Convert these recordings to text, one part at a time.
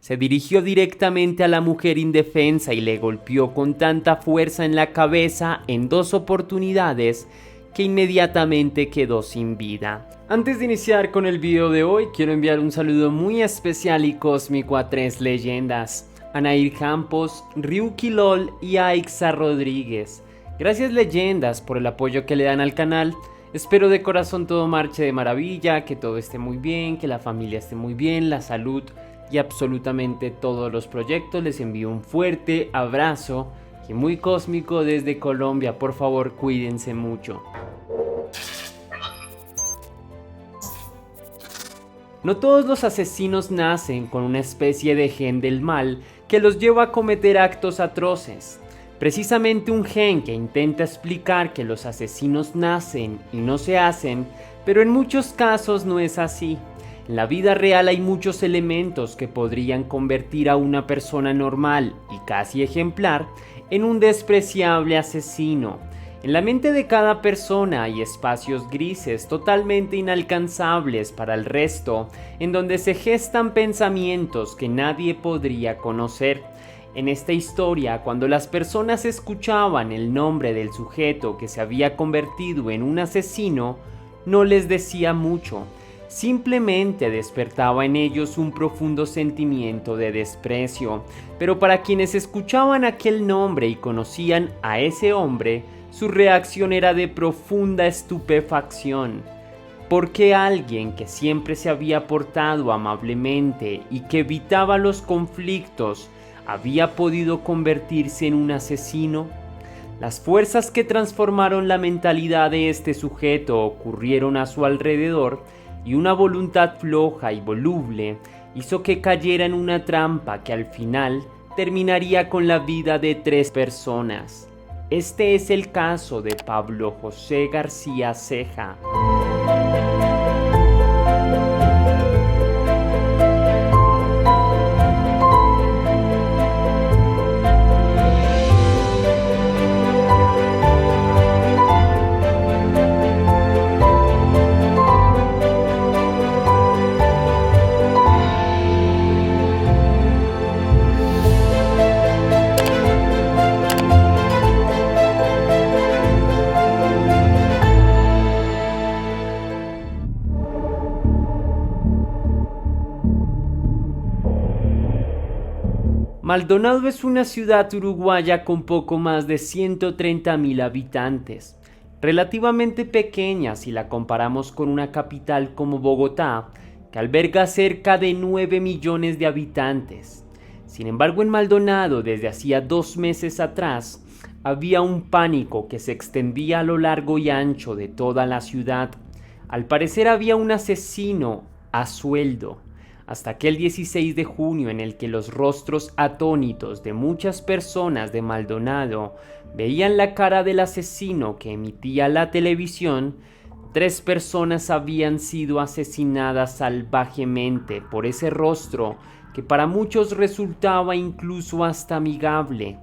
Se dirigió directamente a la mujer indefensa y le golpeó con tanta fuerza en la cabeza en 2 oportunidades que inmediatamente quedó sin vida. Antes de iniciar con el video de hoy, quiero enviar un saludo muy especial y cósmico a 3 leyendas: a Nair Campos, Ryuki LOL y a Ixa Rodríguez. Gracias, leyendas, por el apoyo que le dan al canal. Espero de corazón todo marche de maravilla, que todo esté muy bien, que la familia esté muy bien, la salud y absolutamente todos los proyectos. Les envío un fuerte abrazo y muy cósmico desde Colombia. Por favor, cuídense mucho. No todos los asesinos nacen con una especie de gen del mal que los lleva a cometer actos atroces. Precisamente un gen que intenta explicar que los asesinos nacen y no se hacen, pero en muchos casos no es así. En la vida real hay muchos elementos que podrían convertir a una persona normal y casi ejemplar en un despreciable asesino. En la mente de cada persona hay espacios grises totalmente inalcanzables para el resto, en donde se gestan pensamientos que nadie podría conocer. En esta historia, cuando las personas escuchaban el nombre del sujeto que se había convertido en un asesino, no les decía mucho. Simplemente despertaba en ellos un profundo sentimiento de desprecio. Pero para quienes escuchaban aquel nombre y conocían a ese hombre, su reacción era de profunda estupefacción. ¿Por qué alguien que siempre se había portado amablemente y que evitaba los conflictos había podido convertirse en un asesino? Las fuerzas que transformaron la mentalidad de este sujeto ocurrieron a su alrededor, y una voluntad floja y voluble hizo que cayera en una trampa que al final terminaría con la vida de 3 personas. Este es el caso de Pablo José García Ceja. Maldonado es una ciudad uruguaya con poco más de 130.000 habitantes, relativamente pequeña si la comparamos con una capital como Bogotá, que alberga cerca de 9 millones de habitantes. Sin embargo, en Maldonado, desde hacía 2 meses atrás, había un pánico que se extendía a lo largo y ancho de toda la ciudad. Al parecer había un asesino a sueldo. Hasta aquel 16 de junio en el que los rostros atónitos de muchas personas de Maldonado veían la cara del asesino que emitía la televisión, 3 personas habían sido asesinadas salvajemente por ese rostro que para muchos resultaba incluso hasta amigable.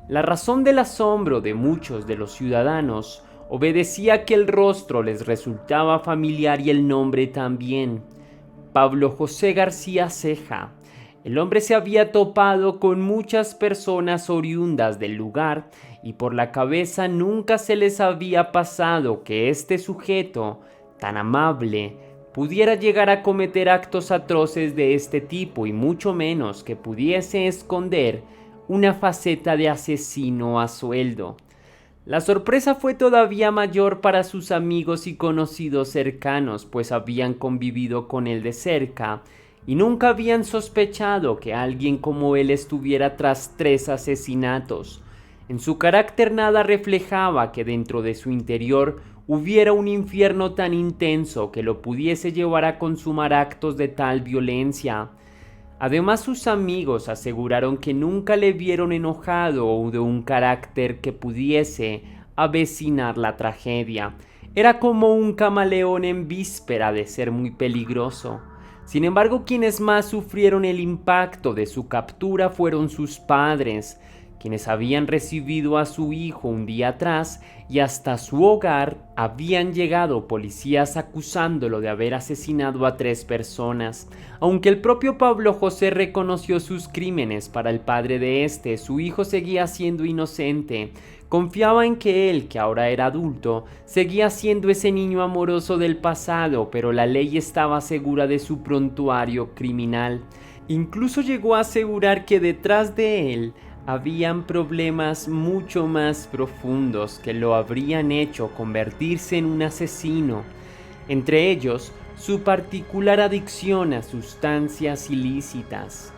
La razón del asombro de muchos de los ciudadanos obedecía a que el rostro les resultaba familiar y el nombre también: Pablo José García Ceja. El hombre se había topado con muchas personas oriundas del lugar y por la cabeza nunca se les había pasado que este sujeto, tan amable, pudiera llegar a cometer actos atroces de este tipo, y mucho menos que pudiese esconder una faceta de asesino a sueldo. La sorpresa fue todavía mayor para sus amigos y conocidos cercanos, pues habían convivido con él de cerca y nunca habían sospechado que alguien como él estuviera tras 3 asesinatos. En su carácter nada reflejaba que dentro de su interior hubiera un infierno tan intenso que lo pudiese llevar a consumar actos de tal violencia. Además, sus amigos aseguraron que nunca le vieron enojado o de un carácter que pudiese avecinar la tragedia. Era como un camaleón en víspera de ser muy peligroso. Sin embargo, quienes más sufrieron el impacto de su captura fueron sus padres, quienes habían recibido a su hijo un día atrás, y hasta su hogar habían llegado policías acusándolo de haber asesinado a 3 personas. Aunque el propio Pablo José reconoció sus crímenes, para el padre de su hijo seguía siendo inocente. Confiaba en que él, que ahora era adulto, seguía siendo ese niño amoroso del pasado, pero la ley estaba segura de su prontuario criminal. Incluso llegó a asegurar que detrás de él habían problemas mucho más profundos que lo habrían hecho convertirse en un asesino. Entre ellos, su particular adicción a sustancias ilícitas.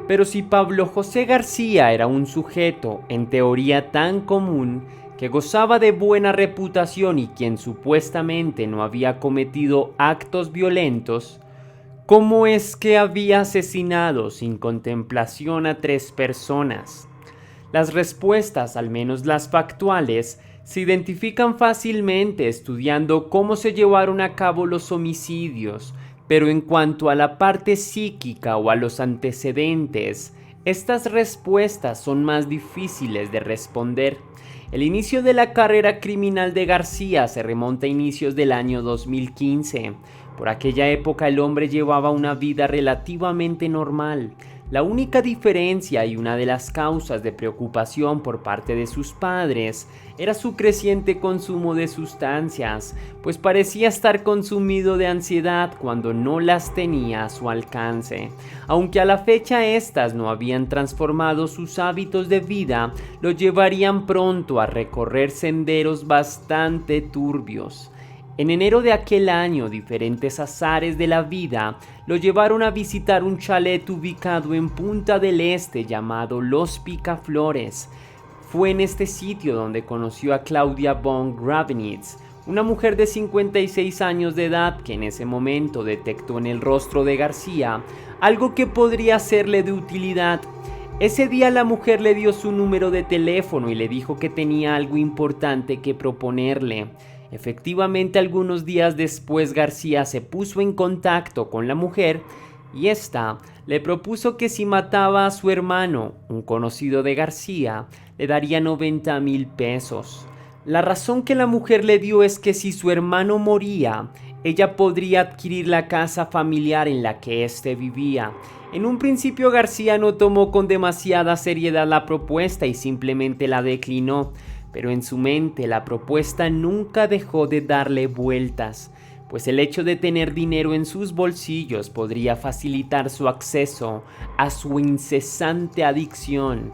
Pero si Pablo José García era un sujeto en teoría tan común, que gozaba de buena reputación y quien supuestamente no había cometido actos violentos, ¿cómo es que había asesinado sin contemplación a 3 personas? Las respuestas, al menos las factuales, se identifican fácilmente estudiando cómo se llevaron a cabo los homicidios, pero en cuanto a la parte psíquica o a los antecedentes, estas respuestas son más difíciles de responder. El inicio de la carrera criminal de García se remonta a inicios del año 2015. Por aquella época el hombre llevaba una vida relativamente normal. La única diferencia y una de las causas de preocupación por parte de sus padres era su creciente consumo de sustancias, pues parecía estar consumido de ansiedad cuando no las tenía a su alcance. Aunque a la fecha estas no habían transformado sus hábitos de vida, lo llevarían pronto a recorrer senderos bastante turbios. En enero de aquel año, diferentes azares de la vida lo llevaron a visitar un chalet ubicado en Punta del Este llamado Los Picaflores. Fue en este sitio donde conoció a Claudia von Gravenitz, una mujer de 56 años de edad que en ese momento detectó en el rostro de García algo que podría serle de utilidad. Ese día la mujer le dio su número de teléfono y le dijo que tenía algo importante que proponerle. Efectivamente, algunos días después García se puso en contacto con la mujer y ésta le propuso que si mataba a su hermano, un conocido de García, le daría 90,000 pesos. La razón que la mujer le dio es que si su hermano moría, ella podría adquirir la casa familiar en la que éste vivía. En un principio García no tomó con demasiada seriedad la propuesta y simplemente la declinó. Pero en su mente la propuesta nunca dejó de darle vueltas, pues el hecho de tener dinero en sus bolsillos podría facilitar su acceso a su incesante adicción.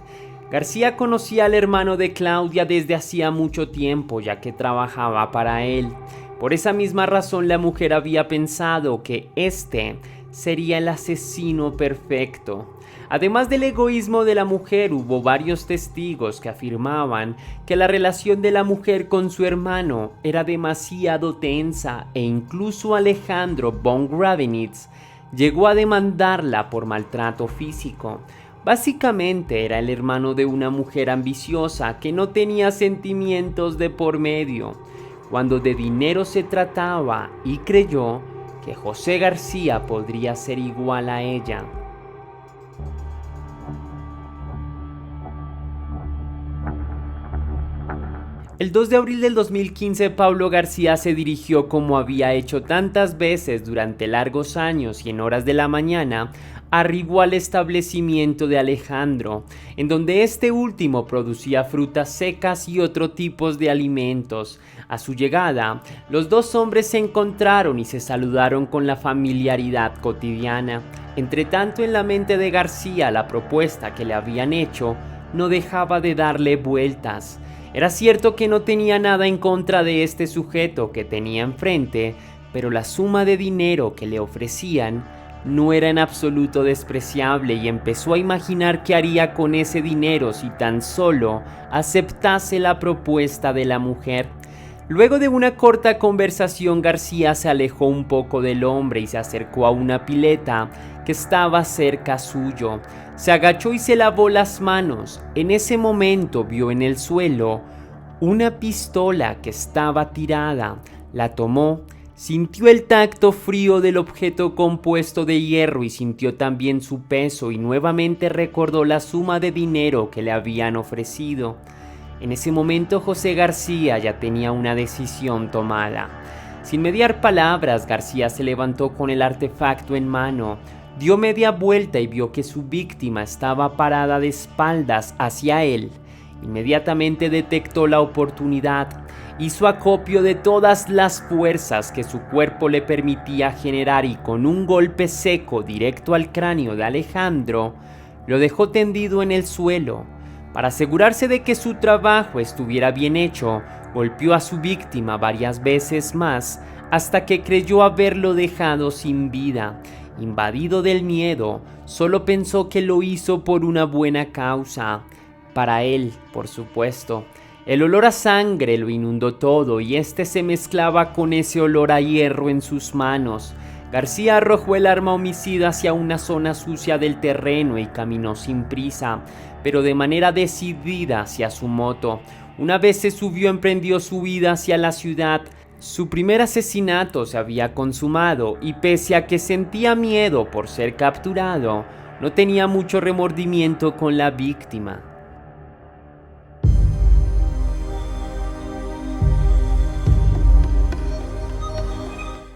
García conocía al hermano de Claudia desde hacía mucho tiempo, ya que trabajaba para él. Por esa misma razón la mujer había pensado que este sería el asesino perfecto. Además del egoísmo de la mujer, hubo varios testigos que afirmaban que la relación de la mujer con su hermano era demasiado tensa e incluso Alejandro von Gravenitz llegó a demandarla por maltrato físico. Básicamente era el hermano de una mujer ambiciosa que no tenía sentimientos de por medio, cuando de dinero se trataba, y creyó que José García podría ser igual a ella. El 2 de abril del 2015, Pablo García se dirigió, como había hecho tantas veces durante largos años y en horas de la mañana, arribó al establecimiento de Alejandro, en donde este último producía frutas secas y otros tipos de alimentos. A su llegada, los dos hombres se encontraron y se saludaron con la familiaridad cotidiana. Entretanto, en la mente de García, la propuesta que le habían hecho no dejaba de darle vueltas. Era cierto que no tenía nada en contra de este sujeto que tenía enfrente, pero la suma de dinero que le ofrecían no era en absoluto despreciable y empezó a imaginar qué haría con ese dinero si tan solo aceptase la propuesta de la mujer. Luego de una corta conversación, García se alejó un poco del hombre y se acercó a una pileta que estaba cerca suyo. Se agachó y se lavó las manos. En ese momento vio en el suelo una pistola que estaba tirada. La tomó, Sintió el tacto frío del objeto compuesto de hierro y sintió también su peso, y nuevamente recordó la suma de dinero que le habían ofrecido. En ese momento José García ya tenía una decisión tomada. Sin mediar palabras, García se levantó con el artefacto en mano, dio media vuelta y vio que su víctima estaba parada de espaldas hacia él. Inmediatamente detectó la oportunidad. Hizo acopio de todas las fuerzas que su cuerpo le permitía generar y con un golpe seco directo al cráneo de Alejandro, lo dejó tendido en el suelo. Para asegurarse de que su trabajo estuviera bien hecho, golpeó a su víctima varias veces más hasta que creyó haberlo dejado sin vida. Invadido del miedo, solo pensó que lo hizo por una buena causa. Para él, por supuesto. El olor a sangre lo inundó todo y este se mezclaba con ese olor a hierro en sus manos. García arrojó el arma homicida hacia una zona sucia del terreno y caminó sin prisa, pero de manera decidida hacia su moto. Una vez se subió, emprendió su huida hacia la ciudad. Su primer asesinato se había consumado y pese a que sentía miedo por ser capturado, no tenía mucho remordimiento con la víctima.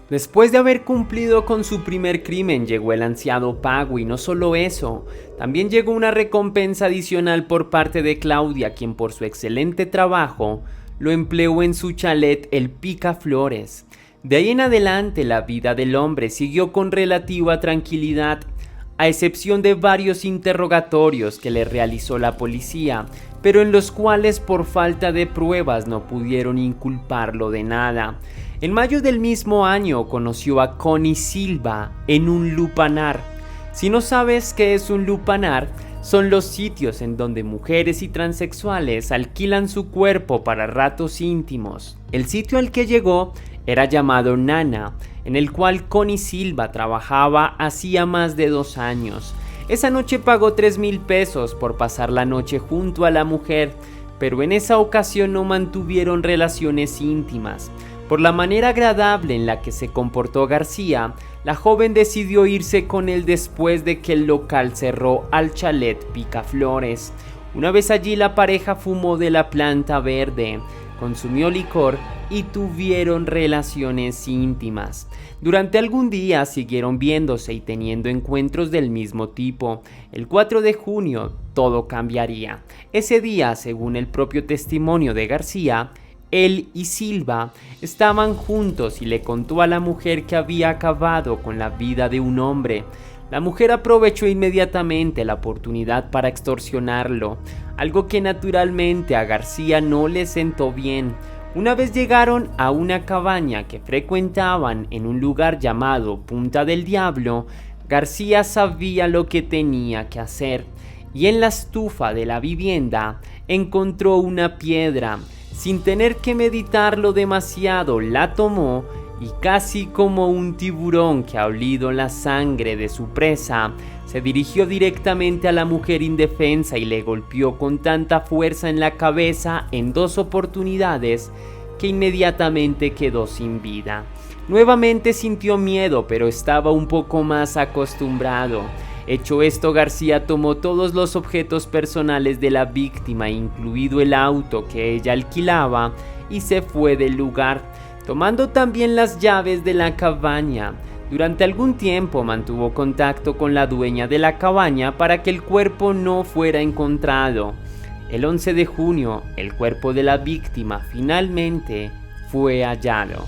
Después de haber cumplido con su primer crimen, llegó el ansiado pago y no solo eso, también llegó una recompensa adicional por parte de Claudia, quien por su excelente trabajo lo empleó en su chalet El Picaflores. De ahí en adelante la vida del hombre siguió con relativa tranquilidad, a excepción de varios interrogatorios que le realizó la policía, pero en los cuales por falta de pruebas no pudieron inculparlo de nada. En mayo del mismo año conoció a Connie Silva en un lupanar. Si no sabes qué es un lupanar, son los sitios en donde mujeres y transexuales alquilan su cuerpo para ratos íntimos. El sitio al que llegó era llamado Nana, en el cual Connie Silva trabajaba hacía más de 2 años. Esa noche pagó 3,000 pesos por pasar la noche junto a la mujer, pero en esa ocasión no mantuvieron relaciones íntimas. Por la manera agradable en la que se comportó García, la joven decidió irse con él después de que el local cerró al chalet Picaflores. Una vez allí, la pareja fumó de la planta verde, consumió licor y tuvieron relaciones íntimas. Durante algún día siguieron viéndose y teniendo encuentros del mismo tipo. El 4 de junio todo cambiaría. Ese día, según el propio testimonio de García, él y Silva estaban juntos y le contó a la mujer que había acabado con la vida de un hombre. La mujer aprovechó inmediatamente la oportunidad para extorsionarlo, algo que naturalmente a García no le sentó bien. Una vez llegaron a una cabaña que frecuentaban en un lugar llamado Punta del Diablo, García sabía lo que tenía que hacer y en la estufa de la vivienda encontró una piedra. Sin tener que meditarlo demasiado, la tomó y casi como un tiburón que ha olido la sangre de su presa, se dirigió directamente a la mujer indefensa y le golpeó con tanta fuerza en la cabeza en 2 oportunidades que inmediatamente quedó sin vida. Nuevamente sintió miedo, pero estaba un poco más acostumbrado. Hecho esto, García tomó todos los objetos personales de la víctima, incluido el auto que ella alquilaba, y se fue del lugar, tomando también las llaves de la cabaña. Durante algún tiempo mantuvo contacto con la dueña de la cabaña para que el cuerpo no fuera encontrado. El 11 de junio, el cuerpo de la víctima finalmente fue hallado.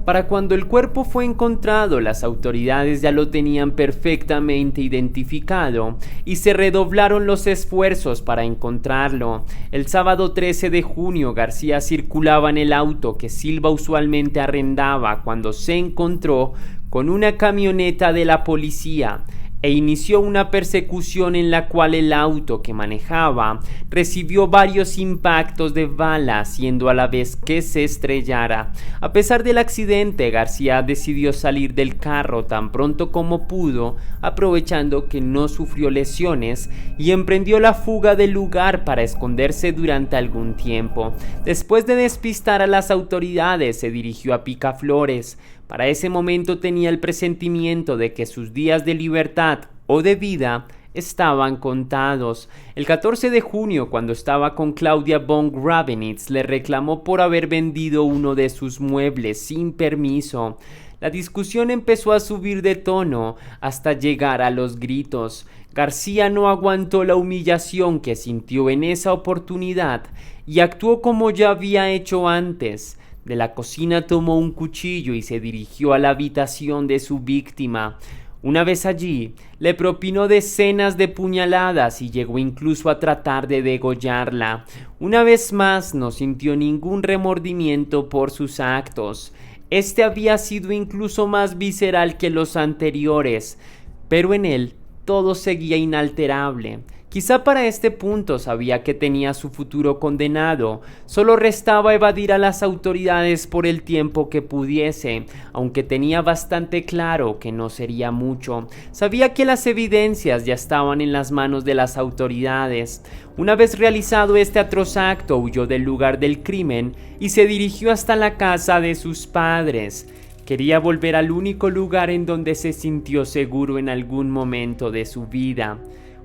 Para cuando el cuerpo fue encontrado, las autoridades ya lo tenían perfectamente identificado y se redoblaron los esfuerzos para encontrarlo. El sábado 13 de junio, García circulaba en el auto que Silva usualmente arrendaba cuando se encontró con una camioneta de la policía. e inició una persecución en la cual el auto que manejaba recibió varios impactos de bala, haciendo a la vez que se estrellara. A pesar del accidente, García decidió salir del carro tan pronto como pudo, aprovechando que no sufrió lesiones, y emprendió la fuga del lugar para esconderse durante algún tiempo. Después de despistar a las autoridades, se dirigió a Picaflores. Para ese momento tenía el presentimiento de que sus días de libertad o de vida estaban contados. El 14 de junio, cuando estaba con Claudia von Gravenitz, le reclamó por haber vendido uno de sus muebles sin permiso. La discusión empezó a subir de tono hasta llegar a los gritos. García no aguantó la humillación que sintió en esa oportunidad y actuó como ya había hecho antes. De la cocina tomó un cuchillo y se dirigió a la habitación de su víctima. Una vez allí, le propinó decenas de puñaladas y llegó incluso a tratar de degollarla. Una vez más, no sintió ningún remordimiento por sus actos. Este había sido incluso más visceral que los anteriores, pero en él todo seguía inalterable. Quizá para este punto sabía que tenía su futuro condenado. Solo restaba evadir a las autoridades por el tiempo que pudiese, aunque tenía bastante claro que no sería mucho. Sabía que las evidencias ya estaban en las manos de las autoridades. Una vez realizado este atroz acto, huyó del lugar del crimen y se dirigió hasta la casa de sus padres. Quería volver al único lugar en donde se sintió seguro en algún momento de su vida.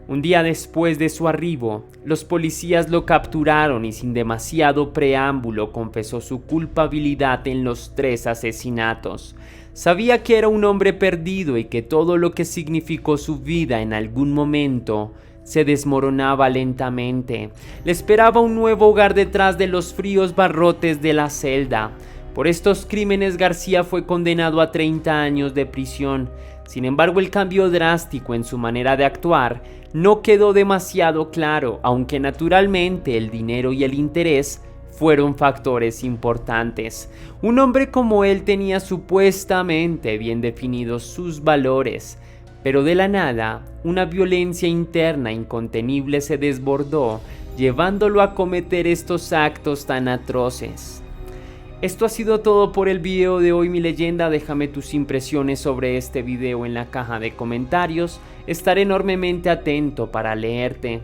Un día después de su arribo, los policías lo capturaron y sin demasiado preámbulo confesó su culpabilidad en los 3 asesinatos. Sabía que era un hombre perdido y que todo lo que significó su vida en algún momento se desmoronaba lentamente. Le esperaba un nuevo hogar detrás de los fríos barrotes de la celda. Por estos crímenes, García fue condenado a 30 años de prisión. Sin embargo, el cambio drástico en su manera de actuar no quedó demasiado claro, aunque naturalmente el dinero y el interés fueron factores importantes. Un hombre como él tenía supuestamente bien definidos sus valores, pero de la nada, una violencia interna incontenible se desbordó, llevándolo a cometer estos actos tan atroces. Esto ha sido todo por el video de hoy, mi leyenda. Déjame tus impresiones sobre este video en la caja de comentarios. Estaré enormemente atento para leerte.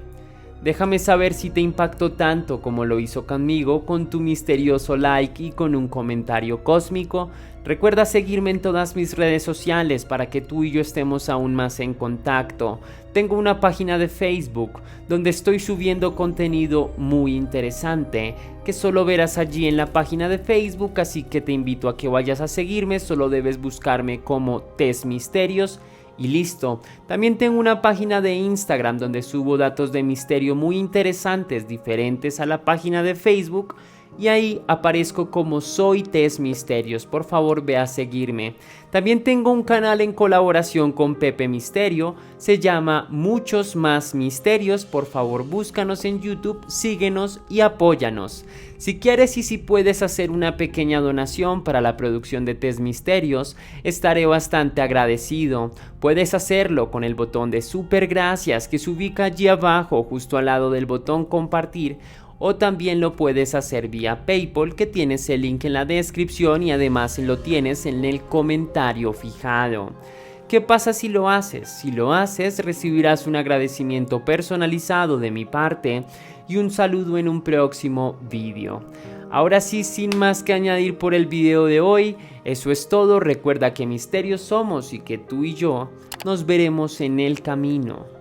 Déjame saber si te impactó tanto como lo hizo conmigo con tu misterioso like y con un comentario cósmico. Recuerda seguirme en todas mis redes sociales para que tú y yo estemos aún más en contacto. Tengo una página de Facebook donde estoy subiendo contenido muy interesante que solo verás allí en la página de Facebook, así que te invito a que vayas a seguirme. Solo debes buscarme como Tess Misterios y listo. También tengo una página de Instagram donde subo datos de misterio muy interesantes, diferentes a la página de Facebook, y ahí aparezco como Soy Tess Misterios. Por favor, ve a seguirme. También tengo un canal en colaboración con Pepe Misterio, se llama Muchos Más Misterios. Por favor, búscanos en YouTube, síguenos y apóyanos. Si quieres y si puedes hacer una pequeña donación para la producción de Tess Misterios, estaré bastante agradecido. Puedes hacerlo con el botón de super gracias que se ubica allí abajo, justo al lado del botón compartir, o también lo puedes hacer vía PayPal, que tienes el link en la descripción y además lo tienes en el comentario fijado. ¿Qué pasa si lo haces? Si lo haces, recibirás un agradecimiento personalizado de mi parte y un saludo en un próximo vídeo. Ahora sí, sin más que añadir por el video de hoy, eso es todo. Recuerda que misterios somos y que tú y yo nos veremos en el camino.